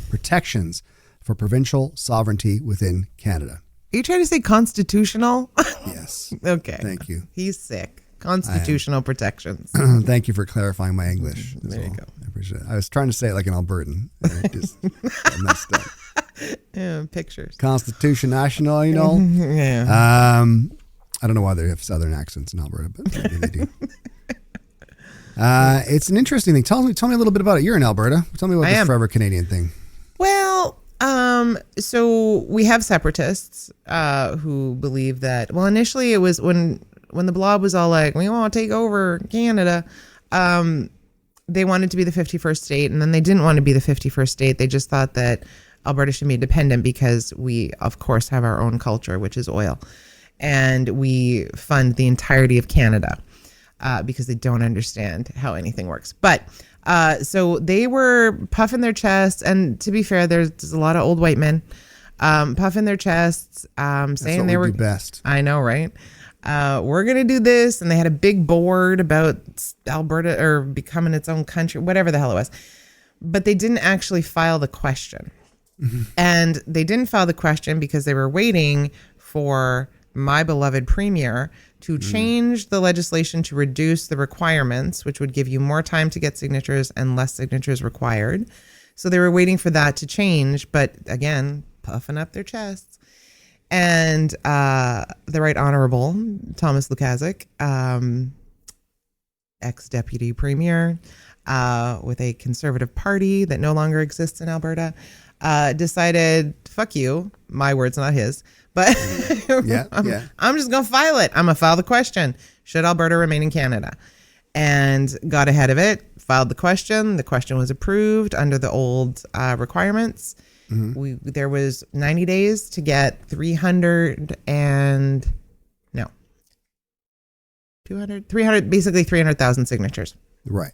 protections for provincial sovereignty within Canada. Are you trying to say constitutional? Yes. Okay. Thank you. He's sick. Constitutional protections. Thank you for clarifying my English. There you go. I appreciate it. I was trying to say it like an Albertan. And I messed up. Pictures. Constitution National, you know? Yeah. I don't know why they have southern accents in Alberta, but maybe they do. It's an interesting thing. Tell me a little bit about it. You're in Alberta. Tell me about this Forever Canadian thing. Well, so we have separatists who believe that. Well, initially it was when the Blob was all like, we want to take over Canada. They wanted to be the 51st state, and then they didn't want to be the 51st state. They just thought that Alberta should be independent because we, of course, have our own culture, which is oil. And we fund the entirety of Canada because they don't understand how anything works. But so they were puffing their chests. And to be fair, there's a lot of old white men puffing their chests, saying they were best. I know, right? We're going to do this. And they had a big board about Alberta or becoming its own country, whatever the hell it was. But they didn't actually file the question. Mm-hmm. And they didn't file the question because they were waiting for my beloved premier to change the legislation to reduce the requirements, which would give you more time to get signatures and less signatures required. So they were waiting for that to change. But again, puffing up their chests. And the Right Honorable Thomas Lukaszuk, ex-deputy premier with a conservative party that no longer exists in Alberta, decided, fuck you, my words, not his, but I'm just going to file it. I'm going to file the question. Should Alberta remain in Canada? And got ahead of it, filed the question. The question was approved under the old requirements. Mm-hmm. There was 90 days to get 300, basically 300,000 signatures. Right.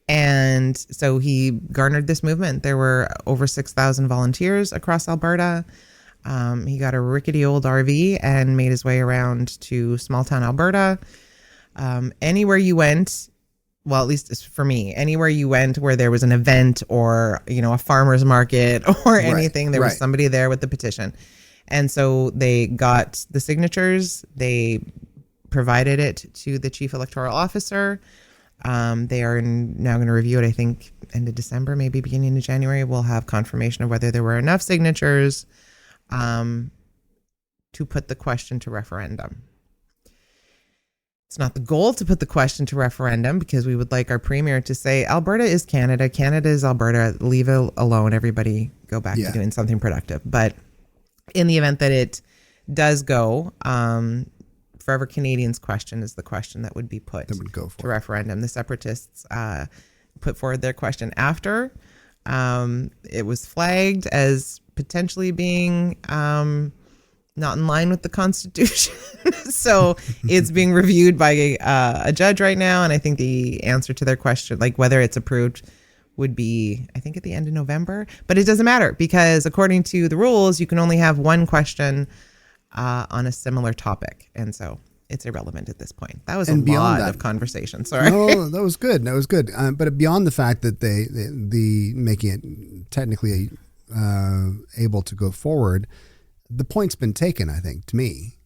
And so he garnered this movement. There were over 6,000 volunteers across Alberta. He got a rickety old RV and made his way around to small town Alberta. Anywhere you went, well, at least for me, anywhere you went where there was an event or, a farmer's market or anything, there was somebody there with the petition. And so they got the signatures. They provided it to the chief electoral officer. They are now going to review it, I think, end of December, maybe beginning of January. We'll have confirmation of whether there were enough signatures to put the question to referendum. It's not the goal to put the question to referendum because we would like our premier to say, Alberta is Canada, Canada is Alberta, leave it alone, everybody go back to doing something productive. But in the event that it does go, Forever Canadians question is the question that would be put to referendum. The separatists put forward their question after. It was flagged as potentially being not in line with the Constitution. So it's being reviewed by a judge right now. And I think the answer to their question, like whether it's approved, would be, I think, at the end of November. But it doesn't matter because according to the rules, you can only have one question on a similar topic. And so it's irrelevant at this point. That was a lot of conversation. Sorry. No, that was good. That was good. But beyond the fact that they making it technically able to go forward, the point's been taken, I think, to me.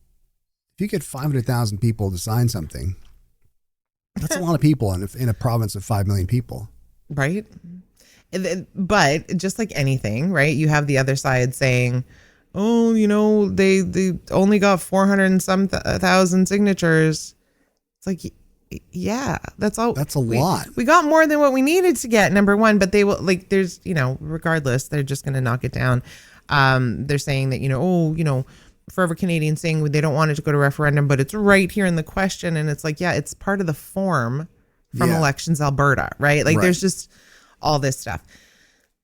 If you get 500,000 people to sign something, that's a lot of people in a province of 5 million people. Right. But just like anything, right, you have the other side saying, oh, they only got 400 and some thousand signatures. It's like, yeah, that's all. That's a lot. We got more than what we needed to get, number one, but they will, like, there's, regardless, they're just going to knock it down. They're saying that, Forever Canadians saying they don't want it to go to referendum, but it's right here in the question. And it's like, yeah, it's part of the form from Elections Alberta, right? Like there's just all this stuff.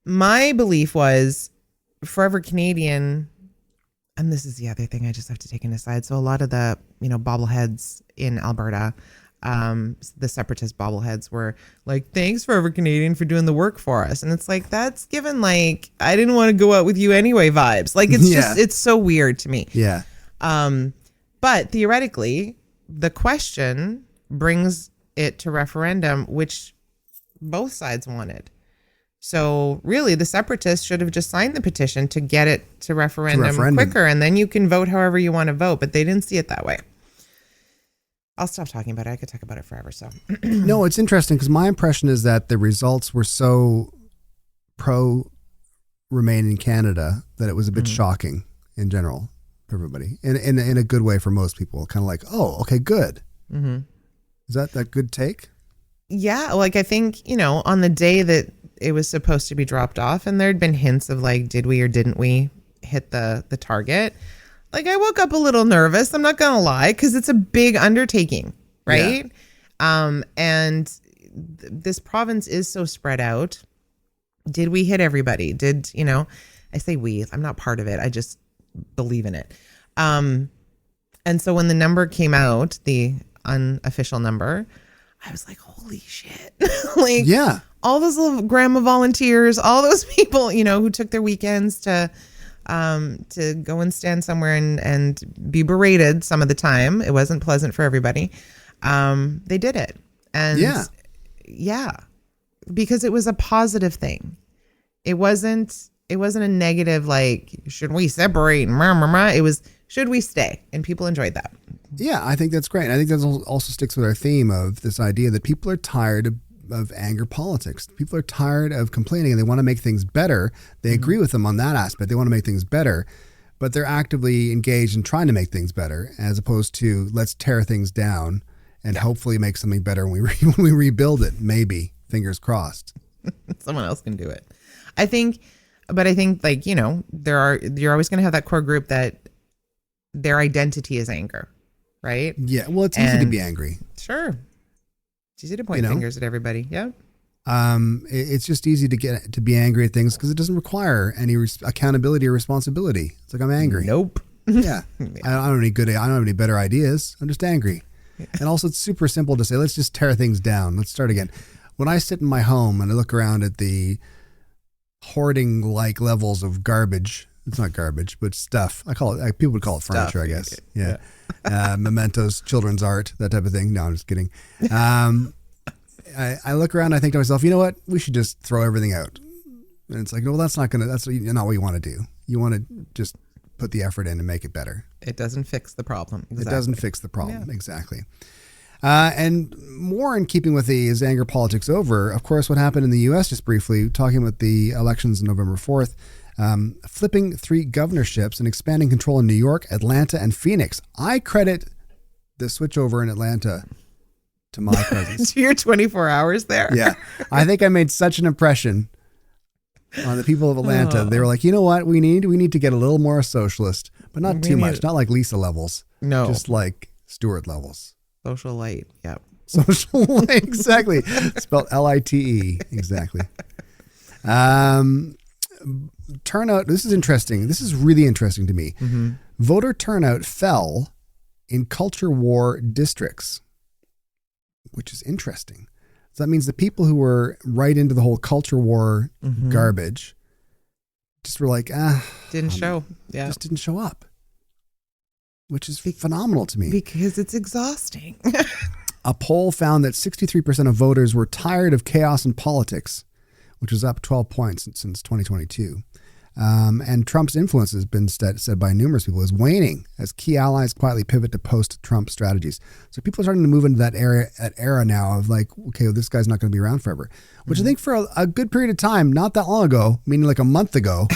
My belief was Forever Canadian, and this is the other thing I just have to take an aside. So a lot of the, bobbleheads in Alberta, the separatist bobbleheads were like, thanks Forever Canadian for doing the work for us. And it's like, that's given like, I didn't want to go out with you anyway vibes. Like it's just, it's so weird to me. Yeah. But theoretically, the question brings it to referendum, which both sides wanted. So really the separatists should have just signed the petition to get it to referendum quicker. And then you can vote however you want to vote, but they didn't see it that way. I'll stop talking about it. I could talk about it forever. So no, it's interesting because my impression is that the results were so pro remain in Canada that it was a bit shocking in general for everybody in a good way for most people. Kind of like, oh, okay, good. Mm-hmm. Is that good take? Yeah. Like I think, on the day that it was supposed to be dropped off and there'd been hints of like, did we or didn't we hit the target? Like I woke up a little nervous. I'm not going to lie. Cause it's a big undertaking. Right. Yeah. And this province is so spread out. Did we hit everybody? Did, I say we, I'm not part of it. I just believe in it. And so when the number came out, the unofficial number, I was like, holy shit. Like, Yeah. all those little grandma volunteers, all those people, who took their weekends to go and stand somewhere and be berated some of the time. It wasn't pleasant for everybody. They did it. And yeah, because it was a positive thing. It wasn't a negative, like, should we separate? It was, should we stay? And people enjoyed that. Yeah, I think that's great. I think that also sticks with our theme of this idea that people are tired of anger politics. People are tired of complaining and they want to make things better. They agree with them on that aspect. They want to make things better, but they're actively engaged in trying to make things better, as opposed to let's tear things down and hopefully make something better when we rebuild it. Maybe, fingers crossed. Someone else can do it. I think like, you're always going to have that core group that their identity is anger, right? Yeah. Well, it's easy to be angry. Sure. It's easy to point fingers at everybody. Yeah. It's just easy to be angry at things because it doesn't require any accountability or responsibility. It's like, I'm angry. Nope. Yeah. I don't have any better ideas. I'm just angry. And also it's super simple to say, let's just tear things down. Let's start again. When I sit in my home and I look around at the hoarding like levels of garbage, it's not garbage, but stuff. People would call it furniture, stuff, I guess. Okay. Yeah. Mementos, children's art, that type of thing. No, I'm just kidding. I look around, I think to myself, you know what? We should just throw everything out. And it's like, no, that's not what you want to do. You want to just put the effort in and make it better. It doesn't fix the problem. Exactly. It doesn't fix the problem. Yeah. Exactly. And more in keeping with the is anger politics over, of course, what happened in the U.S. just briefly, talking about the elections on November 4th, flipping 3 governorships and expanding control in New York, Atlanta, and Phoenix. I credit the switchover in Atlanta to my presence. To your 24 hours there. Yeah. I think I made such an impression on the people of Atlanta. They were like, you know what we need? We need to get a little more socialist, but not too much. Not like Lisa levels. No. Just like Stewart levels. Social light. Yep. Social light. Exactly. Spelled Lite. Exactly. Turnout. This is interesting. This is really interesting to me. Mm-hmm. Voter turnout fell in culture war districts, which is interesting. So that means the people who were right into the whole culture war garbage just were like, didn't show. Yeah. Just didn't show up, which is phenomenal to me. Because it's exhausting. A poll found that 63% of voters were tired of chaos in politics, which was up 12 points since 2022. And Trump's influence has been said by numerous people is waning as key allies quietly pivot to post-Trump strategies. So people are starting to move into that era now of like, okay, well, this guy's not going to be around forever, which I think for a good period of time, not that long ago, meaning like a month ago,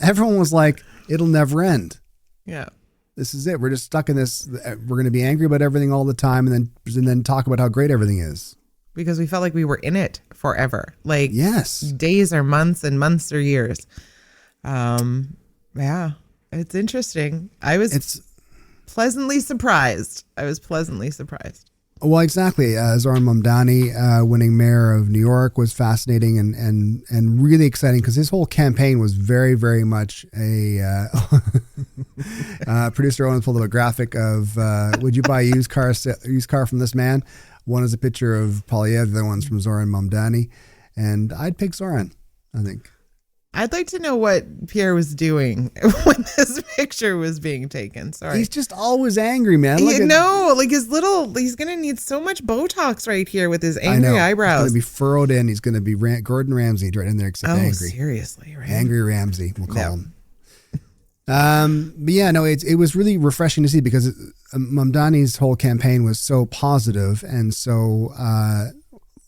everyone was like, it'll never end. Yeah. This is it. We're just stuck in this. We're going to be angry about everything all the time and then talk about how great everything is. Because we felt like we were in it forever. Like, yes, days or months and months or years. Yeah, it's interesting. It's pleasantly surprised. Well, exactly. Zoran Mamdani winning mayor of New York was fascinating and really exciting because his whole campaign was very, very much a producer Owen pulled up a graphic of would you buy a used car from this man? One is a picture of Polyev, the other one's from Zoran Mamdani. And I'd pick Zoran, I think. I'd like to know what Pierre was doing when this picture was being taken. Sorry. He's just always angry, man. He's going to need so much Botox right here with his angry eyebrows. He's going to be furrowed in. He's going to be Gordon Ramsay right in there except angry. Seriously, right? Angry Ramsay, we'll call him. But yeah, no, it was really refreshing to see because Mamdani's whole campaign was so positive and so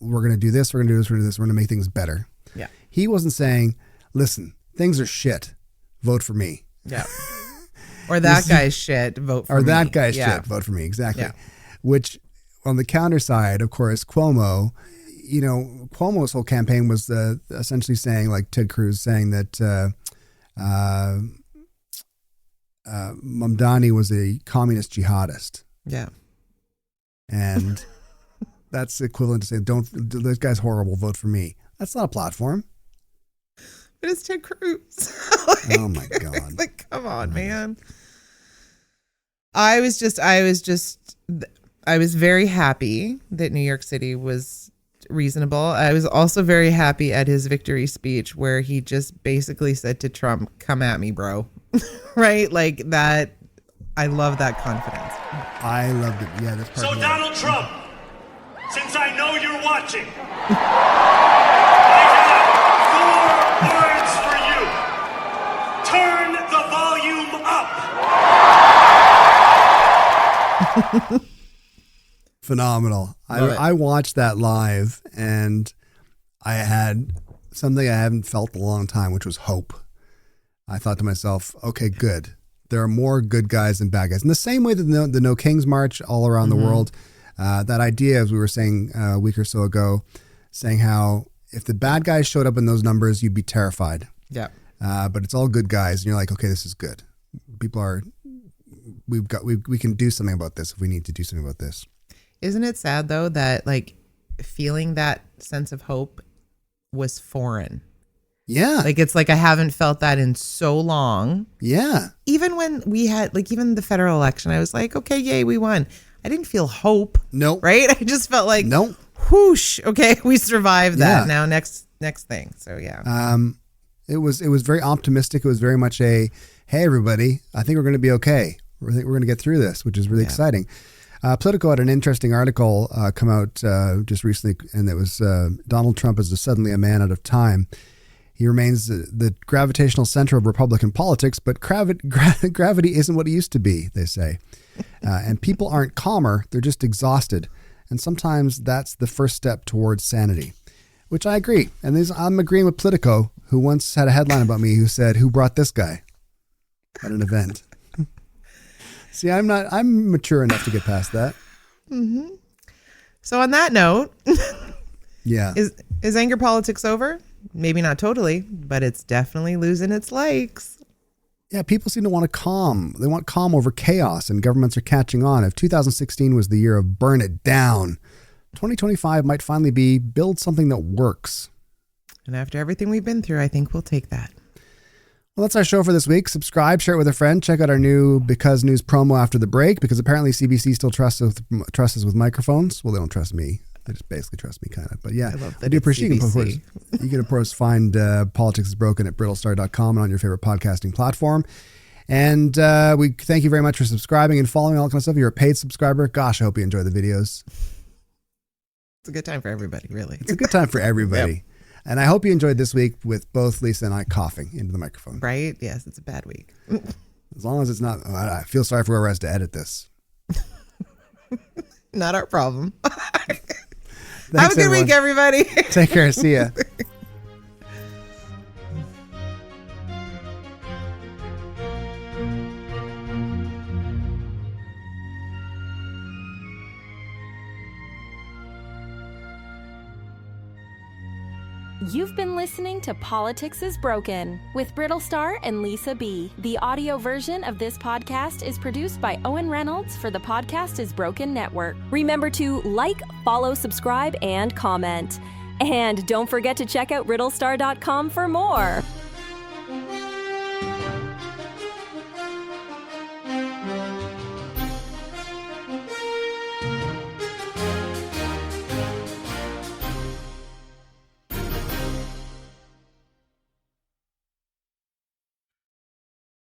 we're going to do this, we're going to do this, we're going to do this, we're going to make things better. Yeah. He wasn't saying, listen, things are shit, vote for me. Yeah. Or that guy's shit, vote for me. Or that guy's shit, vote for me, exactly. Yeah. Which on the counter side, of course, Cuomo's whole campaign was essentially saying, like Ted Cruz saying that Mamdani was a communist jihadist. Yeah. And that's equivalent to saying, this guy's horrible, vote for me. That's not a platform. But it's Ted Cruz. Oh my God. Like, come on, man. I was very happy that New York City was reasonable. I was also very happy at his victory speech where he just basically said to Trump, come at me, bro. Right? Like that. I love that confidence. I loved it. Yeah, that's So Donald Trump, since I know you're watching, I have 4 words for you. Turn the volume up. phenomenal. I watched that live and I had something I haven't felt in a long time, which was hope. I thought to myself, okay, good. There are more good guys than bad guys. In the same way that the No Kings March all around the world, that idea, as we were saying a week or so ago, saying how if the bad guys showed up in those numbers, you'd be terrified. Yeah. But it's all good guys. And you're like, okay, this is good. We can do something about this if we need to do something about this. Isn't it sad though that like feeling that sense of hope was foreign? Yeah. Like it's like I haven't felt that in so long. Yeah. Even when we had like even the federal election, I was like, okay, yay, we won. I didn't feel hope. No. Right? I just felt like no. Whoosh. Okay, we survived that. Yeah. Now next thing. So yeah. It was very optimistic. It was very much a, hey everybody, I think we're going to be okay. I think we're going to get through this, which is really exciting. Politico had an interesting article come out just recently, and it was Donald Trump is suddenly a man out of time. He remains the gravitational center of Republican politics, but gravity isn't what it used to be, they say. And people aren't calmer, they're just exhausted. And sometimes that's the first step towards sanity, which I agree. And I'm agreeing with Politico, who once had a headline about me who said, who brought this guy at an event? See, I'm mature enough to get past that. Mm-hmm. So on that note, yeah. Is anger politics over? Maybe not totally, but it's definitely losing its likes. Yeah, people seem to want calm. They want calm over chaos, and governments are catching on. If 2016 was the year of burn it down, 2025 might finally be build something that works. And after everything we've been through, I think we'll take that. Well, that's our show for this week. Subscribe, share it with a friend. Check out our new Because News promo after the break, because apparently CBC still trusts us with microphones. Well, they don't trust me. They just basically trust me, kind of. But yeah, I do appreciate you. You can, of course, find Politics is Broken at Brittlestar.com and on your favorite podcasting platform. And we thank you very much for subscribing and following, all that kind of stuff. If you're a paid subscriber, gosh, I hope you enjoy the videos. It's a good time for everybody, really. It's a good time for everybody. Yep. And I hope you enjoyed this week with both Lisa and I coughing into the microphone. Right? Yes, it's a bad week. As long as it's not, I feel sorry for whoever has to edit this. Not our problem. Thanks, Have a good week, everybody. Take care. See ya. You've been listening to Politics is Broken with Brittlestar and Lisa B. The audio version of this podcast is produced by Owen Reynolds for the Podcast is Broken Network. Remember to like, follow, subscribe, and comment. And don't forget to check out Brittlestar.com for more.